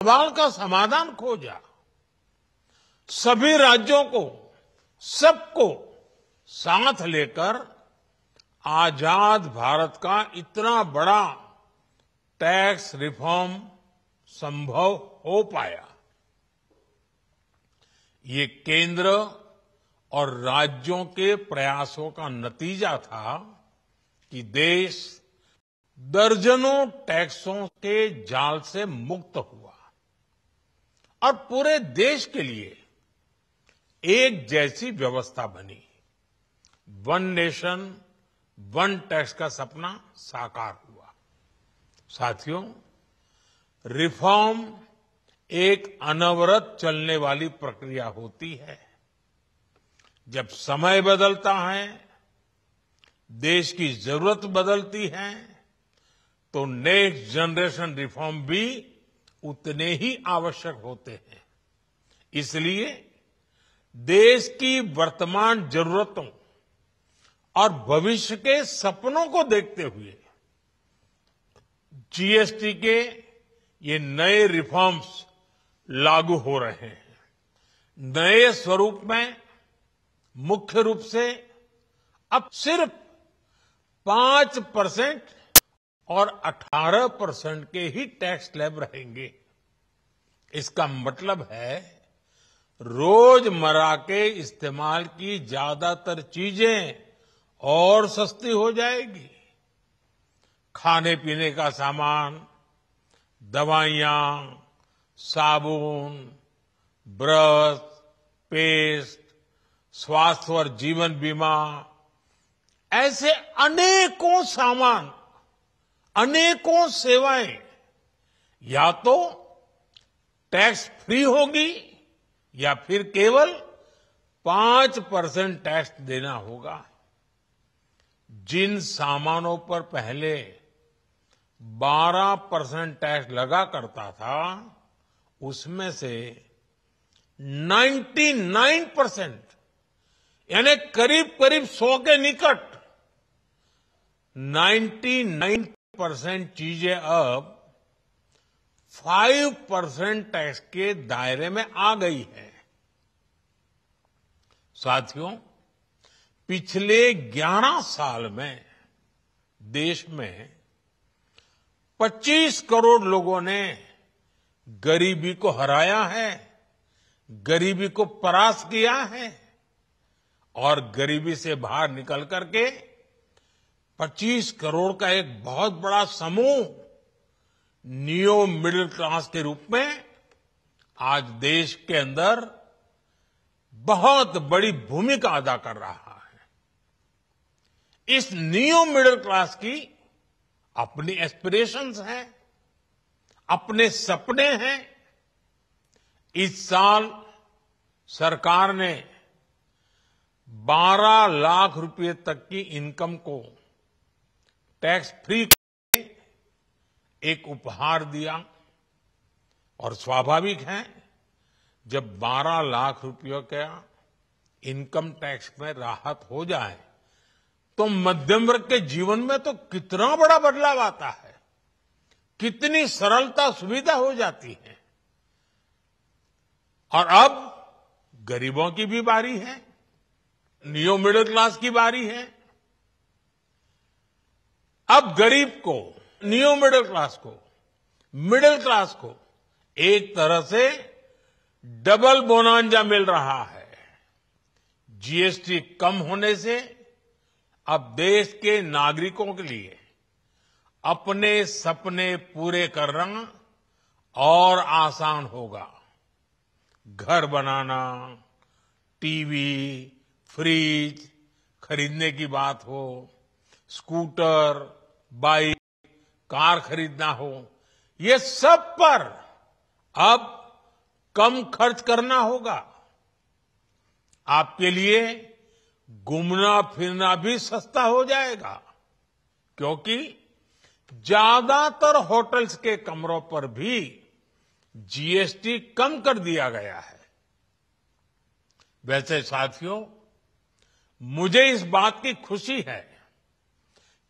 सवाल का समाधान खोजा। सभी राज्यों को, सबको साथ लेकर आजाद भारत का इतना बड़ा टैक्स रिफॉर्म संभव हो पाया। ये केंद्र और राज्यों के प्रयासों का नतीजा था कि देश दर्जनों टैक्सों के जाल से मुक्त हुआ और पूरे देश के लिए एक जैसी व्यवस्था बनी। वन नेशन वन टैक्स का सपना साकार हुआ। साथियों, रिफॉर्म एक अनवरत चलने वाली प्रक्रिया होती है। जब समय बदलता है, देश की जरूरत बदलती है, तो नेक्स्ट जनरेशन रिफॉर्म भी उतने ही आवश्यक होते हैं। इसलिए देश की वर्तमान जरूरतों और भविष्य के सपनों को देखते हुए जीएसटी के ये नए रिफॉर्म्स लागू हो रहे हैं। नए स्वरूप में मुख्य रूप से अब सिर्फ 5% और 18% के ही टैक्स स्लैब रहेंगे। इसका मतलब है रोजमर्रा के इस्तेमाल की ज्यादातर चीजें और सस्ती हो जाएगी। खाने पीने का सामान, दवाइयां, साबुन, ब्रश, पेस्ट, स्वास्थ्य और जीवन बीमा, ऐसे अनेकों सामान, अनेकों सेवाएं या तो टैक्स फ्री होगी या फिर केवल 5% टैक्स देना होगा। जिन सामानों पर पहले 12% टैक्स लगा करता था, उसमें से 99% यानी करीब करीब 100 के निकट 99% चीजें अब 5% टैक्स के दायरे में आ गई है। साथियों, पिछले 11 साल में देश में 25 करोड़ लोगों ने गरीबी को हराया है, गरीबी को परास्त किया है और गरीबी से बाहर निकल करके 25 करोड़ का एक बहुत बड़ा समूह नियो मिडिल क्लास के रूप में आज देश के अंदर बहुत बड़ी भूमिका अदा कर रहा है। इस नियो मिडिल क्लास की अपनी एस्पिरेशंस हैं, अपने सपने हैं। इस साल सरकार ने 12 लाख रुपए तक की इनकम को टैक्स फ्री एक उपहार दिया और स्वाभाविक है, जब 12 लाख रुपयों का इनकम टैक्स में राहत हो जाए तो मध्यम वर्ग के जीवन में तो कितना बड़ा बदलाव आता है, कितनी सरलता सुविधा हो जाती है। और अब गरीबों की भी बारी है, नियो मिडिल क्लास की बारी है। अब गरीब को, नियो मिडिल क्लास को एक तरह से डबल बोनांजा मिल रहा है। जीएसटी कम होने से अब देश के नागरिकों के लिए अपने सपने पूरे करना और आसान होगा। घर बनाना, टीवी, फ्रिज खरीदने की बात हो, स्कूटर, बाइक, कार खरीदना हो, ये सब पर अब कम खर्च करना होगा। आपके लिए घूमना फिरना भी सस्ता हो जाएगा, क्योंकि ज्यादातर होटल्स के कमरों पर भी जीएसटी कम कर दिया गया है। वैसे साथियों, मुझे इस बात की खुशी है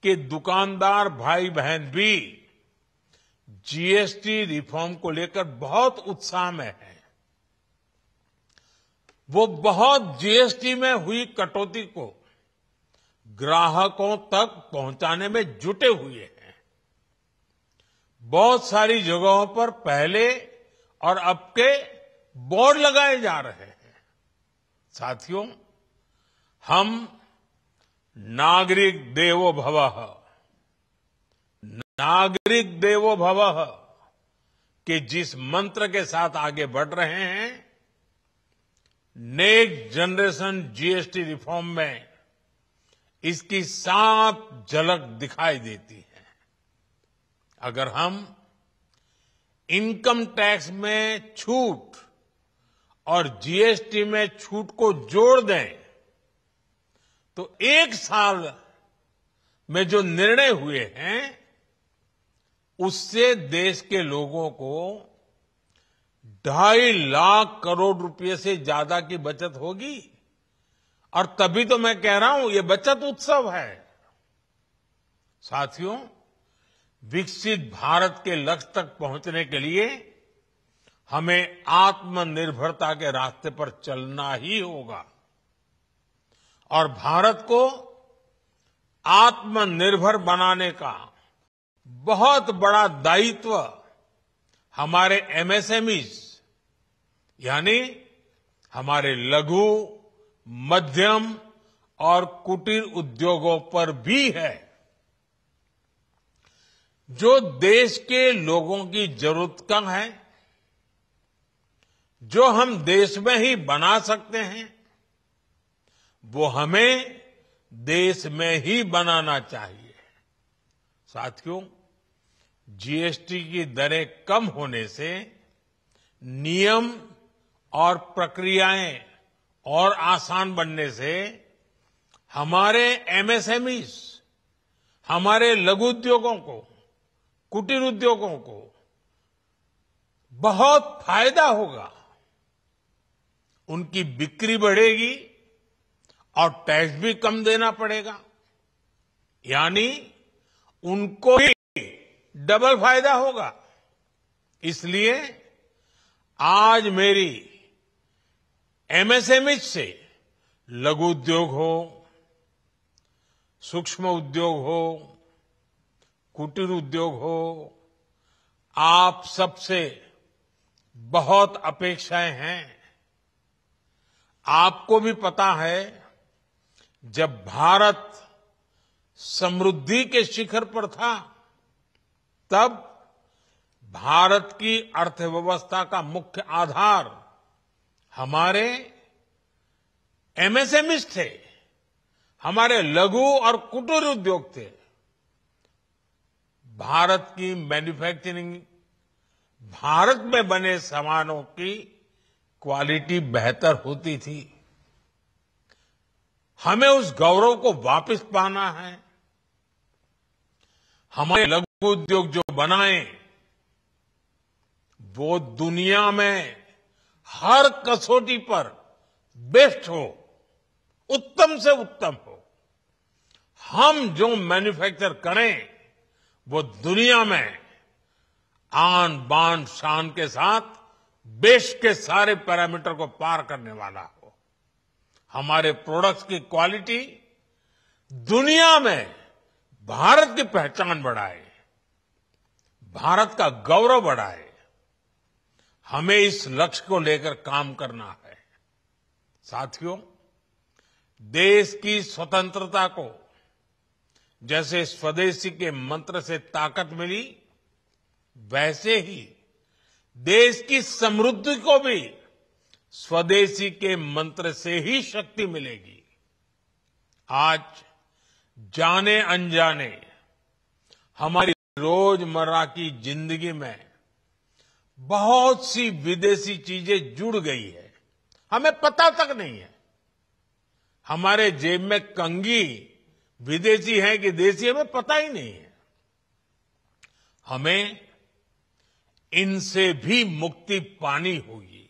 कि दुकानदार भाई बहन भी जीएसटी रिफॉर्म को लेकर बहुत उत्साह में है। वो बहुत जीएसटी में हुई कटौती को ग्राहकों तक पहुंचाने में जुटे हुए हैं। बहुत सारी जगहों पर पहले और अब के बोर्ड लगाए जा रहे हैं। साथियों, हम नागरिक देवो भवः, नागरिक देवो भवः के जिस मंत्र के साथ आगे बढ़ रहे हैं, नेक्स्ट जनरेशन जीएसटी रिफॉर्म में इसकी साफ झलक दिखाई देती है। अगर हम इनकम टैक्स में छूट और जीएसटी में छूट को जोड़ दें तो एक साल में जो निर्णय हुए हैं उससे देश के लोगों को 2.5 लाख करोड़ रुपए से ज्यादा की बचत होगी। और तभी तो मैं कह रहा हूं ये बचत उत्सव है। साथियों, विकसित भारत के लक्ष्य तक पहुंचने के लिए हमें आत्मनिर्भरता के रास्ते पर चलना ही होगा और भारत को आत्मनिर्भर बनाने का बहुत बड़ा दायित्व हमारे एमएसएमईज यानी हमारे लघु, मध्यम और कुटीर उद्योगों पर भी है, जो देश के लोगों की जरूरत का है, जो हम देश में ही बना सकते हैं, वो हमें देश में ही बनाना चाहिए। साथियों, जीएसटी की दरें कम होने से नियम और प्रक्रियाएं और आसान बनने से हमारे एमएसएमईज, हमारे लघु उद्योगों को, कुटीर उद्योगों को बहुत फायदा होगा। उनकी बिक्री बढ़ेगी और टैक्स भी कम देना पड़ेगा, यानी उनको ही डबल फायदा होगा। इसलिए आज मेरी एमएसएमई से लघु उद्योग हो, सूक्ष्म उद्योग हो, कुटीर उद्योग हो, आप सबसे बहुत अपेक्षाएं हैं। आपको भी पता है, जब भारत समृद्धि के शिखर पर था, तब भारत की अर्थव्यवस्था का मुख्य आधार हमारे एमएसएमईज थे, हमारे लघु और कुटीर उद्योग थे। भारत की मैन्युफैक्चरिंग, भारत में बने सामानों की क्वालिटी बेहतर होती थी। हमें उस गौरव को वापस पाना है। हमारे लघु उद्योग जो बनाए वो दुनिया में हर कसौटी पर बेस्ट हो, उत्तम से उत्तम हो। हम जो मैन्युफैक्चर करें वो दुनिया में आन बान शान के साथ बेस्ट के सारे पैरामीटर को पार करने वाला हो। हमारे प्रोडक्ट्स की क्वालिटी दुनिया में भारत की पहचान बढ़ाए, भारत का गौरव बढ़ाए। हमें इस लक्ष्य को लेकर काम करना है। साथियों, देश की स्वतंत्रता को जैसे स्वदेशी के मंत्र से ताकत मिली, वैसे ही देश की समृद्धि को भी स्वदेशी के मंत्र से ही शक्ति मिलेगी। आज जाने अनजाने हमारी रोजमर्रा की जिंदगी में बहुत सी विदेशी चीजें जुड़ गई है, हमें पता तक नहीं है। हमारे जेब में कंघी विदेशी है कि देसी, हमें पता ही नहीं है। हमें इनसे भी मुक्ति पानी होगी।